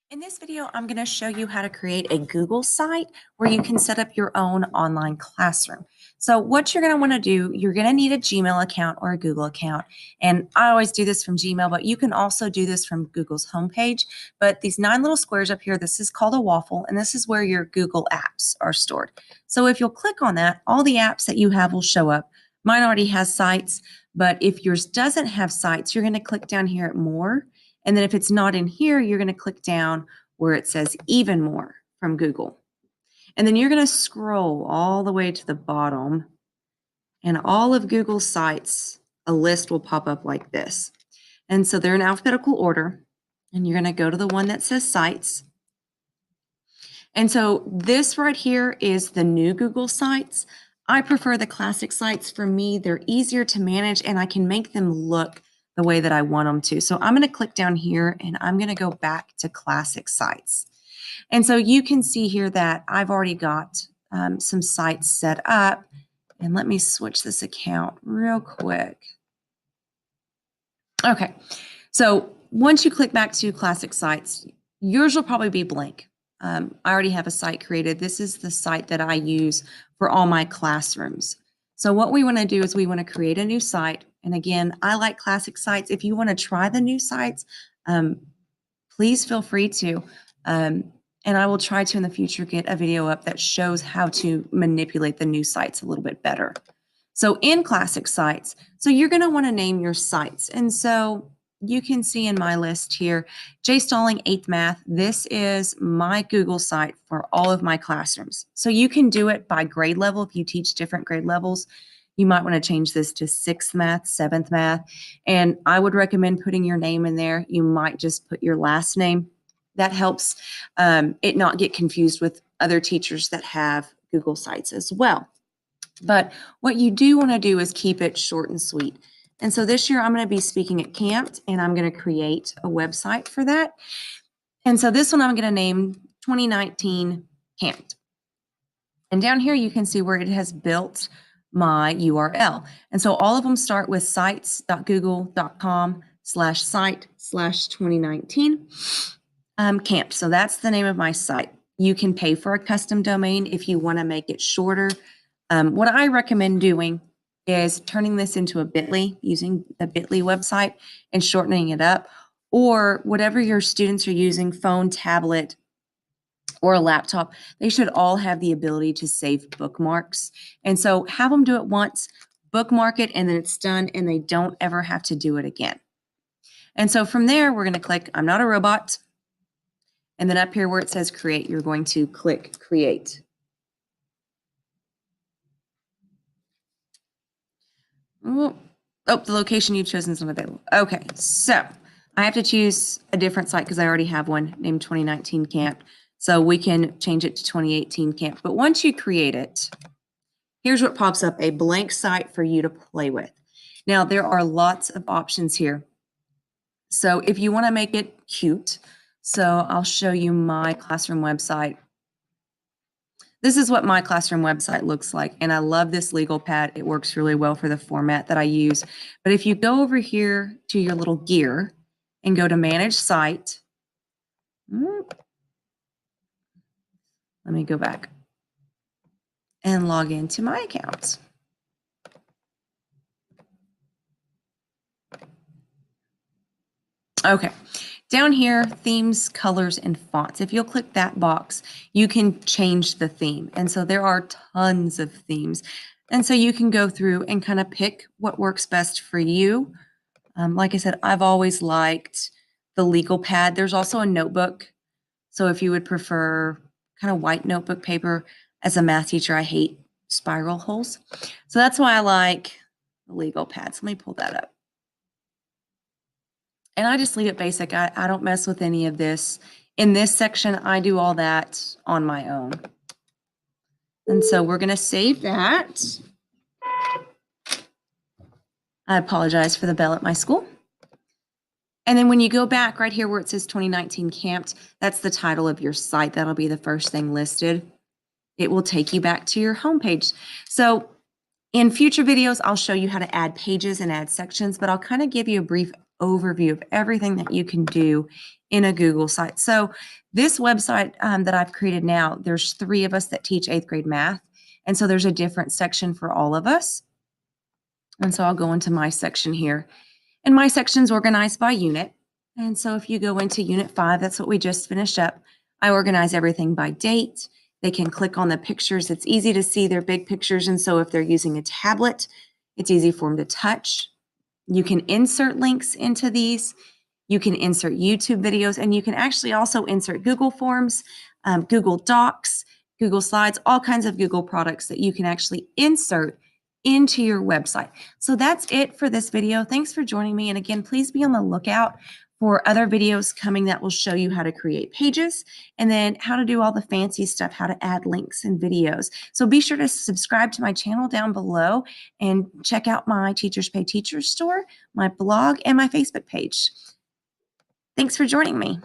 In this video, I'm going to show you how to create a Google site where you can set up your own online classroom. So what you're going to want to do, you're going to need a Gmail account or a Google account. And I always do this from Gmail, but you can also do this from Google's homepage. But these 9 little squares up here, this is called a waffle, and this is where your Google apps are stored. So if you'll click on that, all the apps that you have will show up. Mine already has sites, but if yours doesn't have sites, you're going to click down here at More. And then if it's not in here, you're going to click down where it says Even More from Google. And then you're going to scroll all the way to the bottom, and all of Google's sites, a list will pop up like this. And so they're in alphabetical order, and you're going to go to the one that says Sites. And so this right here is the new Google Sites. I prefer the classic sites. For me, they're easier to manage, and I can make them look the way that I want them to. So I'm going to click down here, and I'm going to go back to classic sites. And so you can see here that I've already got some sites set up. And let me switch this account real quick. Okay, so once you click back to classic sites, yours will probably be blank. I already have a site created. This is the site that I use for all my classrooms. So what we want to do is we want to create a new site. And again, I like classic sites. If you want to try the new sites, please feel free to. And I will try to in the future get a video up that shows how to manipulate the new sites a little bit better. So in classic sites, so you're going to want to name your sites. And so you can see in my list here, J Stalling 8th Math. This is my Google site for all of my classrooms. So you can do it by grade level. If you teach different grade levels, you might want to change this to 6th Math, 7th Math. And I would recommend putting your name in there. You might just put your last name. That helps it not get confused with other teachers that have Google sites as well. But what you do want to do is keep it short and sweet. And so this year I'm going to be speaking at CAMT, and I'm going to create a website for that. And so this one I'm going to name 2019 CAMT. And down here you can see where it has built my URL. And so all of them start with sites.google.com/site/2019 CAMT. So that's the name of my site. You can pay for a custom domain if you want to make it shorter. What I recommend doing is turning this into a Bitly, using the Bitly website and shortening it up, or whatever your students are using, phone, tablet, or a laptop, they should all have the ability to save bookmarks. And so have them do it once, bookmark it, and then it's done, and they don't ever have to do it again. And so from there, we're going to click I'm Not a Robot. And then up here where it says create, you're going to click create. Oh, the location you've chosen is not available. Okay, so I have to choose a different site because I already have one named 2019 CAMT. So we can change it to 2018 CAMT. But once you create it, here's what pops up, a blank site for you to play with. Now, there are lots of options here. So if you want to make it cute, so I'll show you my classroom website. This is what my classroom website looks like, and I love this legal pad. It works really well for the format that I use. But if you go over here to your little gear and go to Manage Site, let me go back and log into my account. Okay. Down here, themes, colors, and fonts. If you'll click that box, you can change the theme. And so there are tons of themes. And so you can go through and kind of pick what works best for you. Like I said, I've always liked the legal pad. There's also a notebook. So if you would prefer kind of white notebook paper, as a math teacher, I hate spiral holes. So that's why I like the legal pads. Let me pull that up. And I just leave it basic. I don't mess with any of this. In this section, I do all that on my own. And so we're going to save that. I apologize for the bell at my school. And then when you go back right here where it says 2019 CAMT, that's the title of your site. That'll be the first thing listed. It will take you back to your homepage. So in future videos, I'll show you how to add pages and add sections, but I'll kind of give you a brief overview of everything that you can do in a Google site. So this website that I've created now, there's 3 of us that teach 8th grade math. And so there's a different section for all of us. And so I'll go into my section here. And my section's organized by unit. And so if you go into Unit 5, that's what we just finished up. I organize everything by date. They can click on the pictures. It's easy to see their big pictures. And so if they're using a tablet, it's easy for them to touch. You can insert links into these. You can insert YouTube videos, and you can actually also insert Google Forms, Google Docs, Google Slides, all kinds of Google products that you can actually insert into your website. So that's it for this video. Thanks for joining me. And again, please be on the lookout for other videos coming that will show you how to create pages and then how to do all the fancy stuff, how to add links and videos. So be sure to subscribe to my channel down below and check out my Teachers Pay Teachers store, my blog, and my Facebook page. Thanks for joining me.